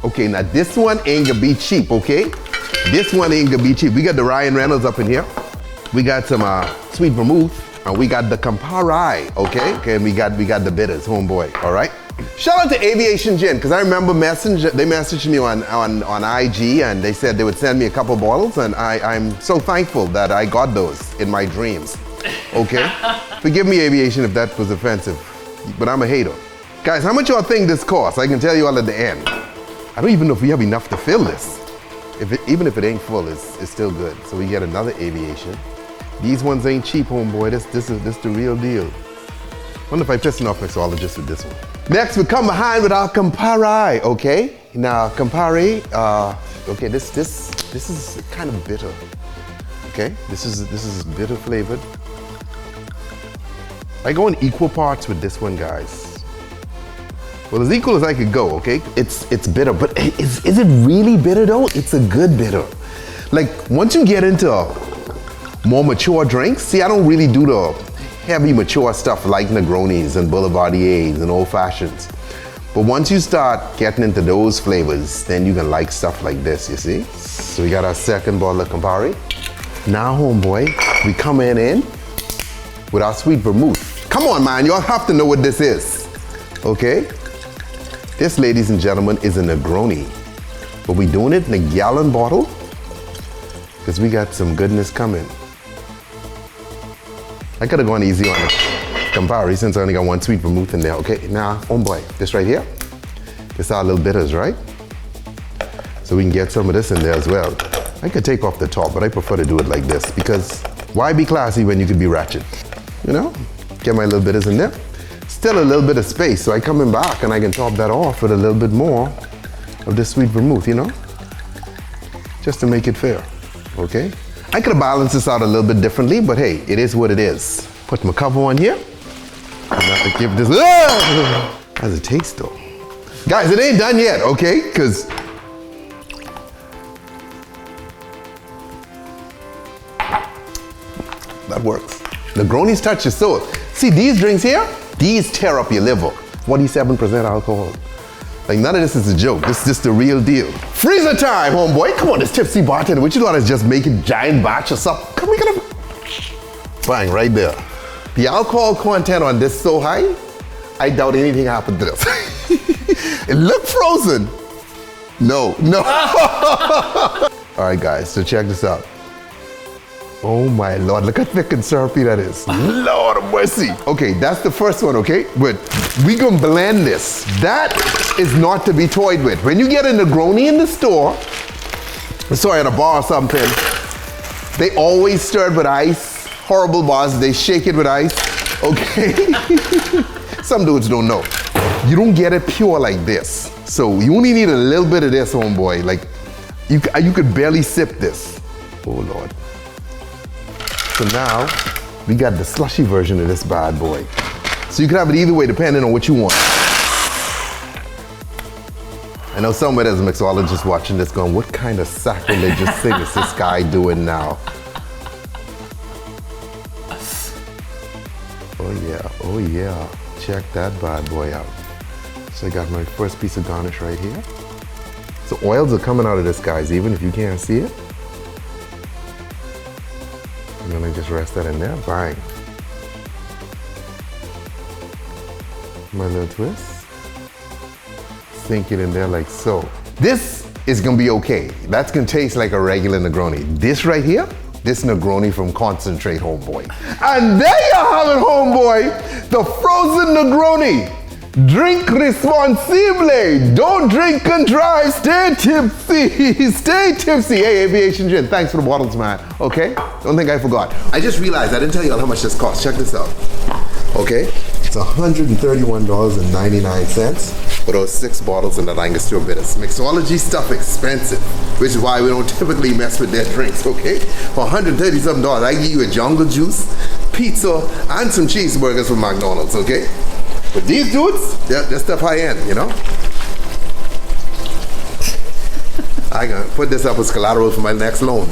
Okay, now this one ain't gonna be cheap, okay? This one ain't gonna be cheap. We got the Ryan Reynolds up in here. We got some sweet vermouth, and we got the Campari, okay? Okay, and we got the bitters, homeboy, all right? Shout out to Aviation Gin, because I remember they messaged me on IG, and they said they would send me a couple bottles, and I'm so thankful that I got those in my dreams, okay? Forgive me, Aviation, if that was offensive, but I'm a hater. Guys, how much y'all think this costs? I can tell you all at the end. I don't even know if we have enough to fill this. Even if it ain't full, it's still good. So we get another Aviation. These ones ain't cheap, homeboy. This is the real deal. Wonder if I pissing off mixologist with this one. Next, we come behind with our Campari, okay? Now, Campari, okay, this is kind of bitter, okay? This is bitter flavored. I go in equal parts with this one, guys. Well, as equal as I could go, okay? It's bitter, but is it really bitter though? It's a good bitter. Like, once you get into more mature drinks, see, I don't really do the heavy mature stuff like Negronis and Boulevardiers and Old Fashions. But once you start getting into those flavors, then you can like stuff like this, you see? So we got our second bottle of Campari. Now, homeboy, we come in with our sweet vermouth. Come on, man, y'all have to know what this is, okay? This, ladies and gentlemen, is a Negroni. But we doing it in a gallon bottle because we got some goodness coming. I could have gone easy on the Campari since I only got one sweet vermouth in there. Okay, now, homeboy, this right here, this our little bitters, right? So we can get some of this in there as well. I could take off the top, but I prefer to do it like this because why be classy when you could be ratchet? You know, get my little bitters in there. Still a little bit of space, so I come in back and I can top that off with a little bit more of this sweet vermouth, you know? Just to make it fair, okay? I could have balanced this out a little bit differently, but hey, it is what it is. Put my cover on here. I'm going to give this, how's it taste though? Guys, it ain't done yet, okay? Because that works. Negroni's touch your soul. See these drinks here? These tear up your liver. 47% alcohol. Like none of this is a joke. This is just the real deal. Freezer time, homeboy. Come on, this Tipsy Bartender. What you thought is just making giant batch of stuff? Come, we gotta bang right there. The alcohol content on this so high, I doubt anything happened to this. It looked frozen. No. All right, guys, so check this out. Oh my Lord, look how thick and syrupy that is. Lord of mercy. Okay, that's the first one, okay? But we gonna blend this. That is not to be toyed with. When you get a Negroni in the store, sorry, at a bar or something, they always stir it with ice. Horrible bars, they shake it with ice, okay? Some dudes don't know. You don't get it pure like this. So you only need a little bit of this, homeboy. Like, you could barely sip this. Oh Lord. So now, we got the slushy version of this bad boy. So you can have it either way depending on what you want. I know somewhere there's a mixologist watching this going, what kind of sacrilegious thing is this guy doing now? Oh yeah, check that bad boy out. So I got my first piece of garnish right here. So oils are coming out of this, guys, even if you can't see it. And then I just rest that in there, bang. My little twist. Sink it in there like so. This is gonna be okay. That's gonna taste like a regular Negroni. This right here, this Negroni from Concentrate, homeboy. And there you have it, homeboy. The frozen Negroni. Drink responsibly. Don't drink and drive. Stay tipsy. Stay tipsy. Hey, Aviation Gin, thanks for the bottles, man. Okay? Don't think I forgot. I just realized I didn't tell you all how much this costs. Check this out. Okay? It's $131.99 for those 6 bottles of the Angostura bitters. Mixology stuff expensive, which is why we don't typically mess with their drinks, okay? For $130-something, I give you a jungle juice, pizza, and some cheeseburgers from McDonald's, okay? But these dudes, they're stuff high end, you know? I gotta put this up as collateral for my next loan.